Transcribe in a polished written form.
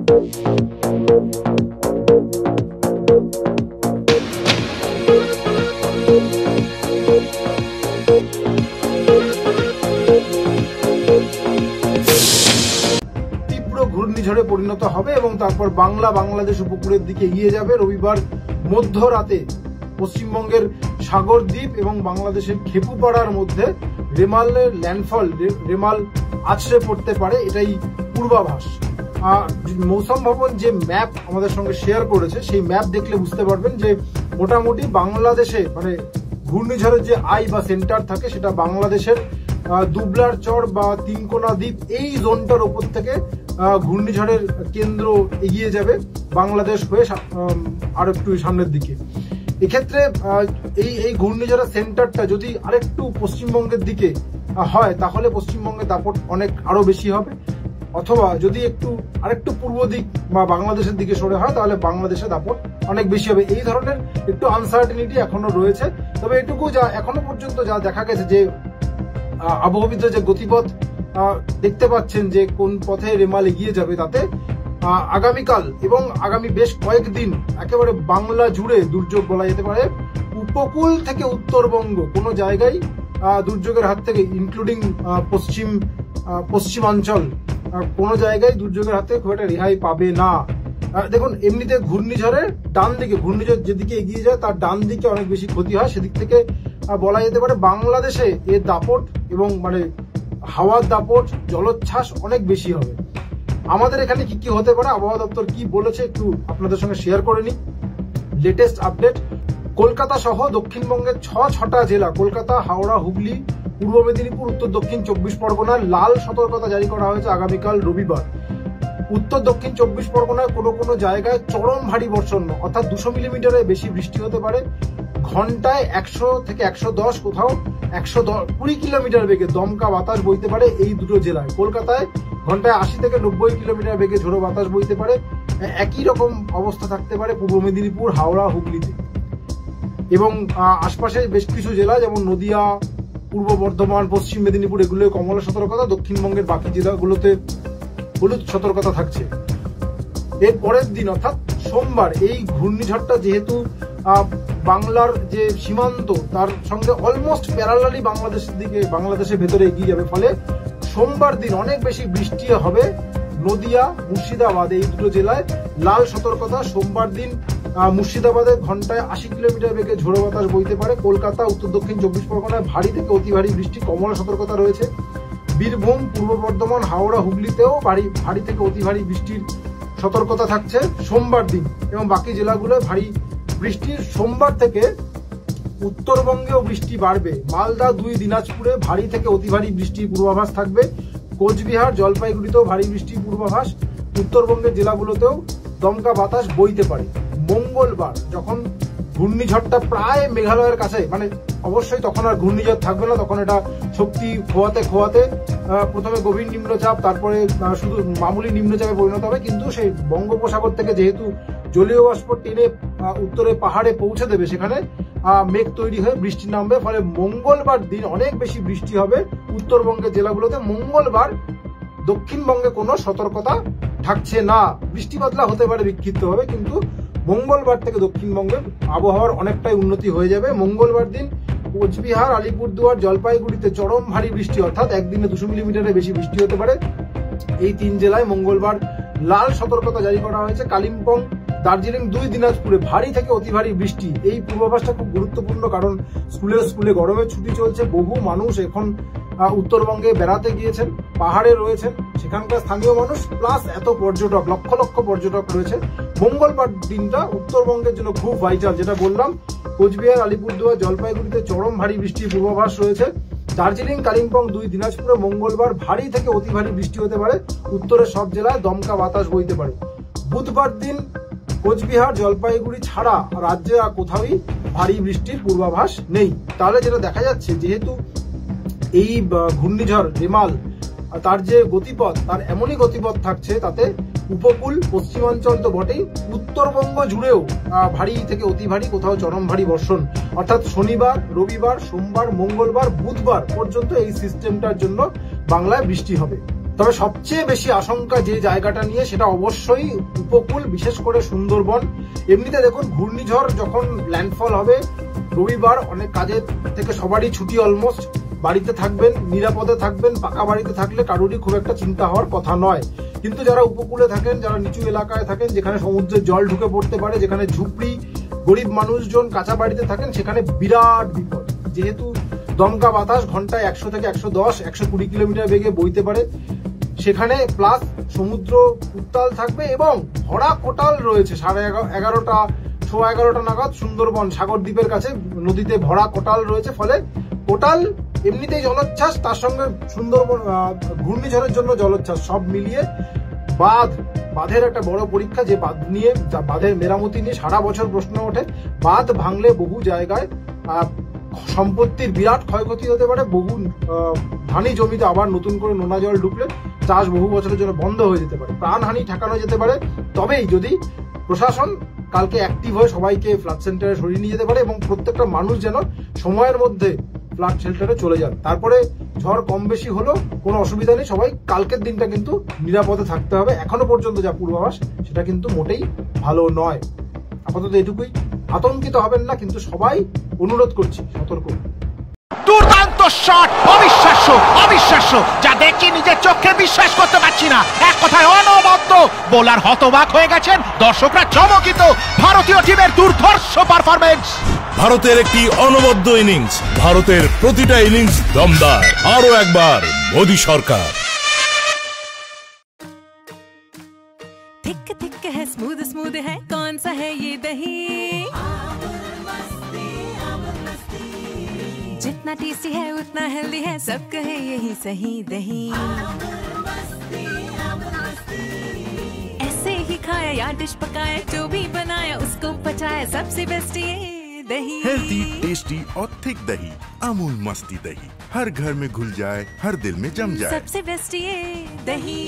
ঘূর্ণিঝড়ে পরিণত হবে এবং তারপর বাংলাদেশ উপকূলের দিকে এগিয়ে যাবে। রবিবার মধ্যরাতে পশ্চিমবঙ্গের সাগরদ্বীপ এবং বাংলাদেশের খেপুপাড়ার মধ্যে রেমালের ল্যান্ডফল, রেমাল আছড়ে পড়তে পারে, এটাই পূর্বাভাস। মৌসুম ভবন যে ম্যাপ আমাদের সঙ্গে শেয়ার করেছে, সেই ম্যাপ দেখলে বুঝতে পারবেন যে মোটামুটি বাংলাদেশে মানে ঘূর্ণিঝড়ের যে আই বা সেন্টার থাকে সেটা বাংলাদেশের দুবলার চর বা তিনকোনা দ্বীপ এই জোনটার উপর থেকে ঘূর্ণিঝড়ের কেন্দ্র এগিয়ে যাবে বাংলাদেশ হয়ে আর একটু সামনের দিকে। এক্ষেত্রে এই ঘূর্ণিঝড়ের সেন্টারটা যদি আরেকটু পশ্চিমবঙ্গের দিকে হয় তাহলে পশ্চিমবঙ্গের দাপট আরো বেশি হবে, অথবা যদি আরেকটু পূর্ব দিক বা বাংলাদেশের দিকে সরে হয় তাহলে বাংলাদেশের দাপট অনেক বেশি হবে। এই ধরনের একটু আনসার্টেনিটি এখনো রয়েছে। তবে এটুকু যা এখনো পর্যন্ত যা দেখা গেছে যে আবহবিদরা যে গতিপথ দেখতে পাচ্ছেন যে কোন পথে রেমাল এগিয়ে যাবে, তাতে আগামীকাল এবং আগামী বেশ কয়েকদিন একেবারে বাংলা জুড়ে দুর্যোগ বলা যেতে পারে। উপকূল থেকে উত্তরবঙ্গ কোনো জায়গায় দুর্যোগের হাত থেকে, ইনক্লুডিং পশ্চিমাঞ্চল, কোনো জায়গায় দুর্যোগের হাত থেকে খুব একটা রেহাই পাবে না। দেখুন, এমনিতে ঘূর্ণিঝড়ের ডান দিকে, ঘূর্ণিঝড় যেদিকে এগিয়ে যায় তার ডান দিকে অনেক বেশি ক্ষতি হয়। সেদিক থেকে বলা যেতে পারে বাংলাদেশে এর দাপট এবং মানে হাওয়ার দাপট, জলোচ্ছ্বাস অনেক বেশি হবে। আমাদের এখানে কি কি হতে পারে, আবহাওয়া দপ্তর কি বলেছে একটু আপনাদের সঙ্গে শেয়ার করে নিই। লেটেস্ট আপডেট, কলকাতা সহ দক্ষিণবঙ্গের ছটা জেলা, কলকাতা, হাওড়া, হুগলি, পূর্ব মেদিনীপুর, উত্তর দক্ষিণ 24 পরগনায় লাল সতর্কতা জারি করা হয়েছে আগামীকাল রবিবার। উত্তর দক্ষিণ 24 পরগনায় কোনো জায়গায় চরম ভারী বর্ষণ, অর্থাৎ 200 মিলিমিটারের বেশি বৃষ্টি হতে পারে। ঘন্টায় 100 থেকে 110, কোথাও 120 কিলোমিটার বেগে দমকা বাতাস বইতে পারে এই দুটো জেলায়। কলকাতায় ঘন্টায় 80 থেকে 90 কিলোমিটার বেগে ঝোড়ো বাতাস বইতে পারে। একই রকম অবস্থা থাকতে পারে পূর্ব মেদিনীপুর, হাওড়া, হুগলিতে এবং আশপাশের বেশ কিছু জেলা যেমন নদিয়া, পূর্ব বর্ধমান, পশ্চিম মেদিনীপুর, এগুলো কমলা সতর্কতা। দক্ষিণবঙ্গের বাকি জেলাগুলোতে হলুদ সতর্কতা থাকছে। এর পরের দিন অর্থাৎ সোমবার এই ঘূর্ণিঝড়টা যেহেতু বাংলার যে সীমান্ত তার সঙ্গে অলমোস্ট প্যারালালি বাংলাদেশের ভেতরে এগিয়ে যাবে, ফলে সোমবার দিন অনেক বেশি বৃষ্টি হবে। নদিয়া, মুর্শিদাবাদ এই দুটো জেলায় লাল সতর্কতা। সোমবার দিন মুর্শিদাবাদে ঘন্টায় 80 কিলোমিটার বেগে ঝোড়ো বাতাস বইতে পারে। কলকাতা, উত্তর দক্ষিণ 24 পরগনায় ভারী থেকে অতি ভারী বৃষ্টি, কমলা সতর্কতা রয়েছে। বীরভূম, পূর্ব বর্ধমান, হাওড়া, হুগলিতেও ভারী থেকে অতি ভারী বৃষ্টির সতর্কতা থাকছে সোমবার দিন এবং বাকি জেলাগুলোয় ভারী বৃষ্টির। সোমবার থেকে উত্তরবঙ্গেও বৃষ্টি বাড়বে। মালদা, 2 দিনাজপুরে ভারী থেকে অতি ভারী বৃষ্টির পূর্বাভাস থাকবে। কোচবিহার, জলপাইগুড়িতেও ভারী বৃষ্টির পূর্বাভাস। উত্তরবঙ্গের জেলাগুলোতেও দমকা বাতাস বইতে পারে। মঙ্গলবার যখন ঘূর্ণিঝড়টা প্রায় মেঘালয়ের কাছে, মানে অবশ্যই তখন আর ঘূর্ণিঝড় থাকবে না, তখন এটা শক্তি খোয়াতে প্রথমে গভীর নিম্নচাপ, তারপরে শুধু মামুলি নিম্নচাপে পরিণত হবে। কিন্তু সেই বঙ্গোপসাগর থেকে যেহেতু জলীয় বাষ্প টেনে উত্তরে পাহাড়ে পৌঁছে দেবে, সেখানে মেঘ তৈরি হয়ে বৃষ্টি নামবে। ফলে মঙ্গলবার দিন অনেক বেশি বৃষ্টি হবে উত্তরবঙ্গের জেলাগুলোতে। মঙ্গলবার দক্ষিণবঙ্গে কোনো সতর্কতা থাকছে না। বৃষ্টি বাদলা হতে পারে বিক্ষিপ্তভাবে, কিন্তু মঙ্গলবার থেকে দক্ষিণবঙ্গের আবহাওয়ার অনেকটাই উন্নতি হয়ে যাবে। মঙ্গলবার দিন কোচবিহার, আলিপুরদুয়ার, জলপাইগুড়িতে চরম ভারী বৃষ্টি, অর্থাৎ একদিনে 200 মিলিমিটারের বেশি বৃষ্টি হতে পারে। এই 3 জেলায় মঙ্গলবার লাল সতর্কতা জারি করা হয়েছে। কালিম্পং, দার্জিলিং, 2 দিনাজপুরে ভারী থেকে অতি ভারী বৃষ্টি। এই পূর্বাভাসটা খুব গুরুত্বপূর্ণ, কারণ স্কুলে গরমের ছুটি চলছে। বহু মানুষ এখন উত্তরবঙ্গে বেড়াতে গিয়েছেন, পাহাড়ে রয়েছেন, সেখানকার স্থানীয় মানুষ প্লাস এত পর্যটক, লক্ষ লক্ষ পর্যটক রয়েছে। মঙ্গলবার দিনটা উত্তরবঙ্গের জন্য খুব ভাইটাল, যেটা বললাম। কোচবিহার, আলিপুরদুয়ার, জলপাইগুড়িতে চরম ভারী বৃষ্টির পূর্বাভাস রয়েছে। দার্জিলিং, কালিম্পং, 2 দিনাজপুরে মঙ্গলবার ভারী থেকে অতি ভারী বৃষ্টি হতে পারে। উত্তরের সব জেলায় দমকা বাতাস বইতে পারে। বুধবার দিন কোচবিহার, জলপাইগুড়ি ছাড়া রাজ্যে আর কোথাওই ভারী বৃষ্টির পূর্বাভাস নেই। তাহলে যেটা দেখা যাচ্ছে, যেহেতু এই ঘূর্ণিঝড় রেমাল তার যে গতিপথ, তার এমনই গতিপথ থাকছে, তাতে উপকূল, পশ্চিমাঞ্চল তো বটেই, উত্তরবঙ্গ জুড়েও ভারী থেকে অতি ভারী, কোথাও চরম ভারী বর্ষণ। অর্থাৎ শনিবার, রবিবার, সোমবার, মঙ্গলবার, বুধবার পর্যন্ত এই সিস্টেমটার জন্য বাংলায় বৃষ্টি হবে। তবে সবচেয়ে বেশি আশঙ্কা যে জায়গাটা নিয়ে সেটা অবশ্যই উপকূল, বিশেষ করে সুন্দরবন। এমনিতে দেখুন ঘূর্ণিঝড় যখন ল্যান্ডফল হবে রবিবার, অনেক কাজের থেকে সবারই ছুটি, অলমোস্ট বাড়িতে থাকবেন, নিরাপদে থাকবেন। পাকা বাড়িতে থাকলে কারোরই খুব একটা চিন্তা হওয়ার কথা নয়। কিন্তু যারা উপকূলে থাকেন, যারা নিচু এলাকায় থাকেন, যেখানে সমুদ্রের জল ঢুকে পড়তে পারে, যেখানে ঝুপড়ি, গরিব মানুষজন কাঁচা বাড়িতে থাকেন, সেখানে বিরাট বিপদ। যেহেতু দমকা বাতাস ঘন্টায় 100 থেকে 110, 120 কিলোমিটার বেগে বইতে পারে, সেখানে প্লাস সমুদ্র উত্তাল থাকবে এবং ভরা কোটাল রয়েছে। 11:30, 11:15 নাগাদ সুন্দরবন সাগর দ্বীপের কাছে নদীতে ভরা কোটাল রয়েছে। ফলে কোটাল এমনিতেই জলোচ্ছ্বাস, তার সঙ্গে সুন্দরবন ঘূর্ণিঝড়ের জন্য জলোচ্ছ্বাস, সব মিলিয়ে বাঁধের একটা বড় পরীক্ষা। যে বাঁধের মেরামতি নিয়ে সারা বছর প্রশ্ন ওঠে। বাঁধ ভাঙলে বহু জায়গায় সম্পত্তির বিরাট ক্ষয়ক্ষতি হতে পারে। বহু ধানি জমিতে আবার নতুন করে নোনা জল ঢুকলে চাষ বহু বছরের জন্য বন্ধ হয়ে যেতে পারে, প্রাণহানি ঠেকানো যেতে পারে। তবেই যদি প্রশাসন কালকে অ্যাক্টিভ হয়ে সবাইকে ফ্লাড সেন্টারে সরিয়ে নিয়ে যেতে পারে এবং প্রত্যেকটা মানুষ যেন সময়ের মধ্যে ফ্লাড শেল্টারে চলে যান। তারপরে ঝড় কম বেশি হলো কোনো অসুবিধা নেই, সবাই কালকের দিনটা কিন্তু নিরাপদে থাকতে হবে। এখনো পর্যন্ত যা পূর্বাভাস সেটা কিন্তু মোটেই ভালো নয়। আপাতত এটুকুই, আতঙ্কিত হবেন না, কিন্তু সবাই অনুরোধ করছি সতর্ক। দুর্দান্ত শট, অবিশ্বাস্য অবিশ্বাস্য, যা দেখি নিজের চোখে বিশ্বাস করতে পারছি না। এক কথায় অনবদ্য। বোলার হতবাক হয়ে গেছেন, দর্শকরা চমকিত। ভারতীয় টিমের দুর্ধর্ষ পারফরমেন্স। ভারতের একটি অনবদ্য ইনিংস, ভারতের প্রতিটা ইনিংস দমদার। আরো একবার মোদী সরকার। थिक थिक है, स्मूद स्मूद है, कौन सा है ये दही? जितना टेस्टी है उतना हेल्दी है, सब कहे यही सही दही। ऐसे ही खाया या डिश पकाया, जो भी बनाया उसको पचाया, सबसे बेस्ट ये दही। हेल्दी, टेस्टी और थिक दही, अमूल मस्ती दही, हर घर में घुल जाए, हर दिल में जम जाए। सबसे बेस्ट ये दही।